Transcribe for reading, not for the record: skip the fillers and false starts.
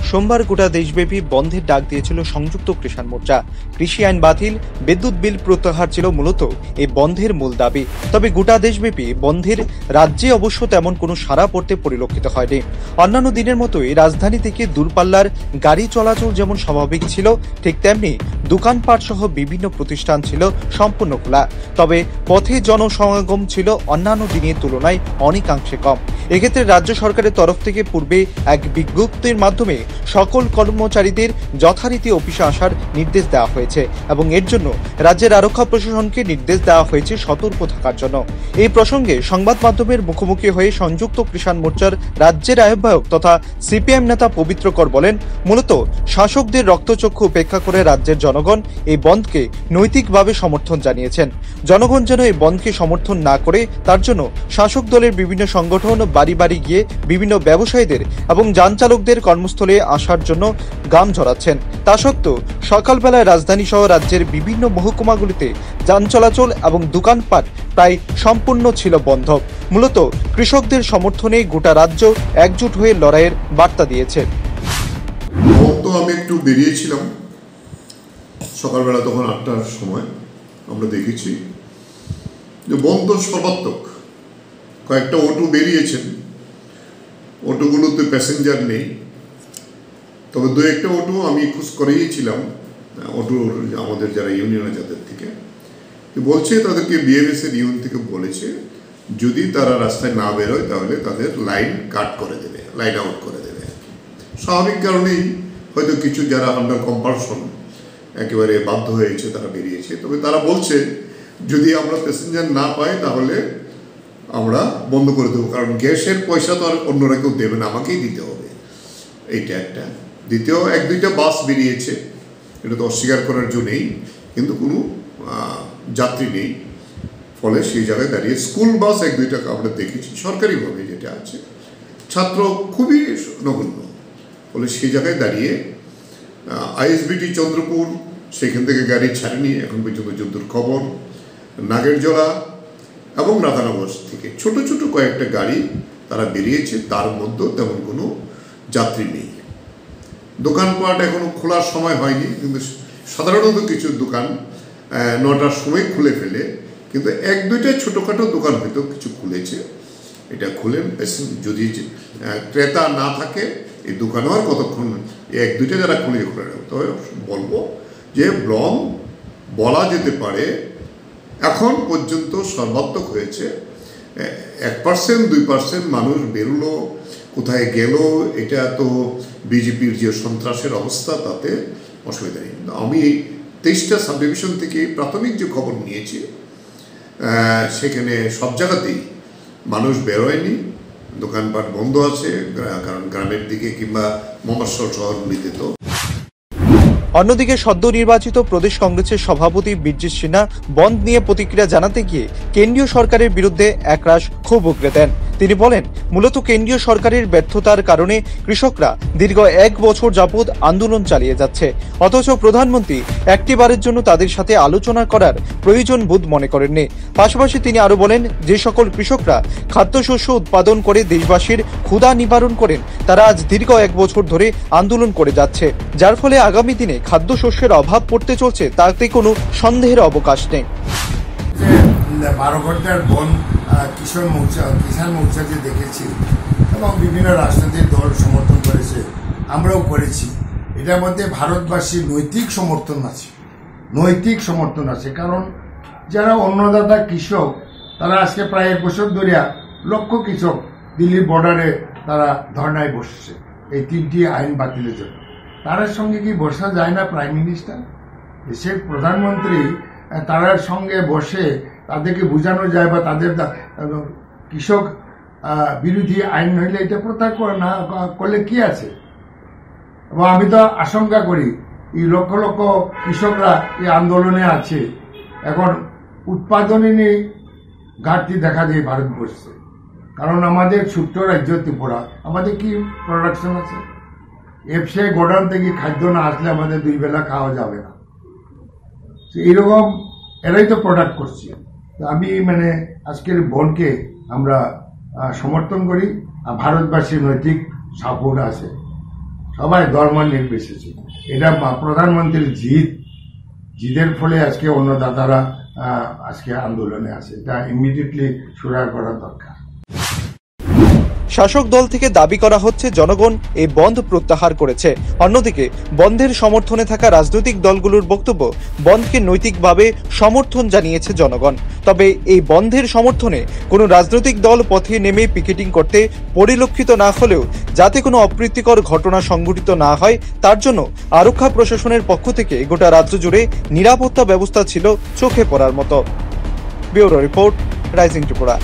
সোমবার গোটা দেশব্যাপী বন্ধের ডাক দিয়েছিল সংযুক্ত কিষাণ মোর্চা। কৃষি আইন বাতিল, বিদ্যুৎ বিল প্রত্যাহার ছিল মূলত এই বন্ধের মূল দাবি। তবে গোটা দেশব্যাপী বন্ধের রাজ্যে অবশ্য তেমন কোনো সাড়া পড়তে পরিলক্ষিত হয়নি। অন্যান্য দিনের মতোই রাজধানী থেকে দূরপাল্লার গাড়ি চলাচল যেমন স্বাভাবিক ছিল, ঠিক তেমনি দোকানপাট সহ বিভিন্ন প্রতিষ্ঠান ছিল সম্পূর্ণ খোলা। তবে পথে জনসমাগম ছিল অন্যান্য দিনের তুলনায় অনেকাংশে কম। এক্ষেত্রে রাজ্য সরকারের তরফ থেকে পূর্বে এক বিজ্ঞপ্তির মাধ্যমে সকল কর্মচারীদের যথারীতি অফিসে আসার নির্দেশ দেওয়া হয়েছে এবং এর জন্য রাজ্যের আরক্ষা প্রশাসনকে নির্দেশ দেওয়া হয়েছে সতর্ক থাকার জন্য। এই প্রসঙ্গে সংবাদ মাধ্যমের মুখোমুখি হয়ে সংযুক্ত কিষাণ মোর্চার রাজ্যের আহ্বায়ক তথা সিপিএম নেতা পবিত্র কর বলেন, মূলত শাসকদের রক্তচক্ষু উপেক্ষা করে রাজ্যের জনগণ এই বন্ধকে নৈতিকভাবে সমর্থন জানিয়েছেন। জনগণ যেন এই বন্ধকে সমর্থন না করে তার জন্য শাসক দলের বিভিন্ন সংগঠন বাড়ি বাড়ি গিয়ে বিভিন্ন ব্যবসায়ীদের এবং যান চালকদের কর্মস্থলে আসার জন্য গাম ঝরাচ্ছেন। তা সত্ত্বেও সকালবেলায় রাজধানী সহ রাজ্যের বিভিন্ন মহকুমাগুলিতে যান চলাচল এবং দোকানপাট প্রায় সম্পূর্ণ ছিল বন্ধ। মূলত কৃষকদের সমর্থনে গোটা রাজ্য একজোট হয়ে লড়াইয়ের বার্তা দিয়েছে। আমি একটু বেরিয়েছিলাম সকালবেলা, তখন 8টার সময় আমরা দেখেছি যে বন্ধ সর্বাত্মক। কয়েকটা অটো বেরিয়েছেন, অটোগুলোতে প্যাসেঞ্জার নেই, তবে দু একটা অটো আমি খোঁজ করিয়েছিলাম অটোর আমাদের যারা ইউনিয়নে যাদের থেকে, বলছে তাদেরকে বিএমএস এর ইউনিয়ন থেকে বলেছে যদি তারা রাস্তায় না বেরোয় তাহলে তাদের লাইন কাট করে দেবে, লাইন আউট করে দেবে। স্বাভাবিক কারণেই হয়তো কিছু যারা আন্ডার কম্পালশন একেবারে বাধ্য হয়েছে তারা বেরিয়েছে। তবে তারা বলছে যদি আমরা প্যাসেঞ্জার না পাই তাহলে আমরা বন্ধ করে দেবো, কারণ গ্যাসের পয়সা তো আর অন্যরা কেউ দেবে না, আমাকেই দিতে হবে। এইটা একটা। দ্বিতীয়, 1-2টা বাস বেরিয়েছে, এটা তো অস্বীকার করার জন্যই, কিন্তু কোনো যাত্রী নেই, ফলে সেই জায়গায় দাঁড়িয়ে স্কুল বাস 1-2টা আমরা দেখেছি সরকারিভাবে যেটা আছে, ছাত্র খুবই নগণ্য, ফলে সেই জায়গায় দাঁড়িয়ে আইএসবিটি চন্দ্রপুর সেখান থেকে গাড়ি ছাড়েনি এখন পর্যন্ত যদ্দূর খবর। নাগেরজোড়া এবং রাধানগর থেকে ছোট ছোট কয়েকটা গাড়ি তারা বেরিয়েছে, তার মধ্যে তেমন কোনো যাত্রী নেই। দোকানপাট এখনো খোলার সময় হয়নি, কিন্তু সাধারণত কিছু দোকান 9টার সময় খুলে ফেলে, কিন্তু 1-2টা ছোটোখাটো দোকান হয়তো কিছু খুলেছে। এটা খুলে যদি ক্রেতা না থাকে এই দোকানও আর কতক্ষণ 1-2টা যারা খুলে রাখবে। তবে বলবো যে বলা যেতে পারে এখন পর্যন্ত সর্বাত্মক হয়েছে। 1%-2% মানুষ বেরোলো, কোথায় গেল, এটা তো বিজেপির যে সন্ত্রাসের অবস্থা তাতে অসুবিধা নেই। আমি 23টা সাব ডিভিশন থেকে প্রাথমিক যে খবর নিয়েছি সেখানে সব জায়গাতেই মানুষ বেরোয়নি, দোকানপাট বন্ধ আছে, কারণ গ্রামের দিকে কিংবা মফস্বল শহরগুলিতে তো। অন্যদিকে সদ্য নির্বাচিত প্রদেশ কংগ্রেসের সভাপতি বীরজিৎ সিনহা বন্ধ নিয়ে প্রতিক্রিয়া জানাতে গিয়ে কেন্দ্রীয় সরকারের বিরুদ্ধে একরাশ ক্ষোভ উগরে দেন। তিনি বলেন, মূলত কেন্দ্রীয় সরকারের ব্যর্থতার কারণে কৃষকরা দীর্ঘ 1 বছর যাবৎ আন্দোলন চালিয়ে যাচ্ছে, অথচ প্রধানমন্ত্রী একটিবারের জন্য তাদের সাথে আলোচনা করার প্রয়োজন বোধ মনে করেননি। পাশাপাশি তিনি আরো বলেন, যে সকল কৃষকরা খাদ্যশস্য উৎপাদন করে দেশবাসীর ক্ষুধা নিবারণ করেন তারা আজ দীর্ঘ 1 বছর ধরে আন্দোলন করে যাচ্ছে, যার ফলে আগামী দিনে খাদ্যশস্যের অভাব পড়তে চলছে, তাতে কোনো সন্দেহের অবকাশ নেই। 12 ঘন্টার বন কিষাণ মোর্চা যে দেখেছি এবং বিভিন্ন রাজনৈতিক দল সমর্থন করেছে, আমরাও করেছি। এটার মধ্যে ভারতবাসীর নৈতিক সমর্থন আছে, কারণ যারা অন্নদাতা কৃষক তারা আজকে প্রায় 1 বছর ধরে লক্ষ কৃষক দিল্লির বর্ডারে তারা ধর্নায় বসছে এই 3টি আইন বাতিলের জন্য। তার সঙ্গে কি বসা যায় না প্রাইম মিনিস্টার? দেশের প্রধানমন্ত্রী তার সঙ্গে বসে তাদেরকে বোঝানো যায় বা তাদের কৃষক বিরোধী আইন হইলে এটা প্রত্যাহার না করলে কি আছে। এবং আমি তো আশঙ্কা করি এই লক্ষ লক্ষ কৃষকরা এই আন্দোলনে আছে, এখন উৎপাদনে নিয়ে ঘাটতি দেখা যায় ভারতবর্ষে, কারণ আমাদের ছোট্ট রাজ্য ত্রিপুরা, আমাদের কি প্রোডাকশন আছে? এফসিআই গোডাউন থেকে খাদ্য না আসলে আমাদের 2 বেলা খাওয়া যাবে না। এইরকম এরাই তো প্রোডাক্ট করছে। আমি আজকের বনকে আমরা সমর্থন করি, আর ভারতবাসীর নৈতিক সাপোর্ট আছে। সবাই ধর্ম নির্বিশেষে। এটা প্রধানমন্ত্রীর জিদের ফলে আজকে অন্নদাতারা আজকে আন্দোলনে আছে। এটা ইমিডিয়েটলি শুরু করা দরকার। শাসক দল থেকে দাবি করা হচ্ছে জনগণ এই বন্ধ প্রত্যাহার করেছে। অন্যদিকে বন্ধের সমর্থনে থাকা রাজনৈতিক দলগুলোর বক্তব্য, বন্ধকে নৈতিকভাবে সমর্থন জানিয়েছে জনগণ। তবে এই বন্ধের সমর্থনে কোনো রাজনৈতিক দল পথে নেমে পিকেটিং করতে পরিলক্ষিত না হলেও যাতে কোনো অপ্রীতিকর ঘটনা সংঘটিত না হয় তার জন্য আরক্ষা প্রশাসনের পক্ষ থেকে গোটা রাজ্য জুড়ে নিরাপত্তা ব্যবস্থা ছিল চোখে পড়ার মতো। Bureau report, rising Tripura.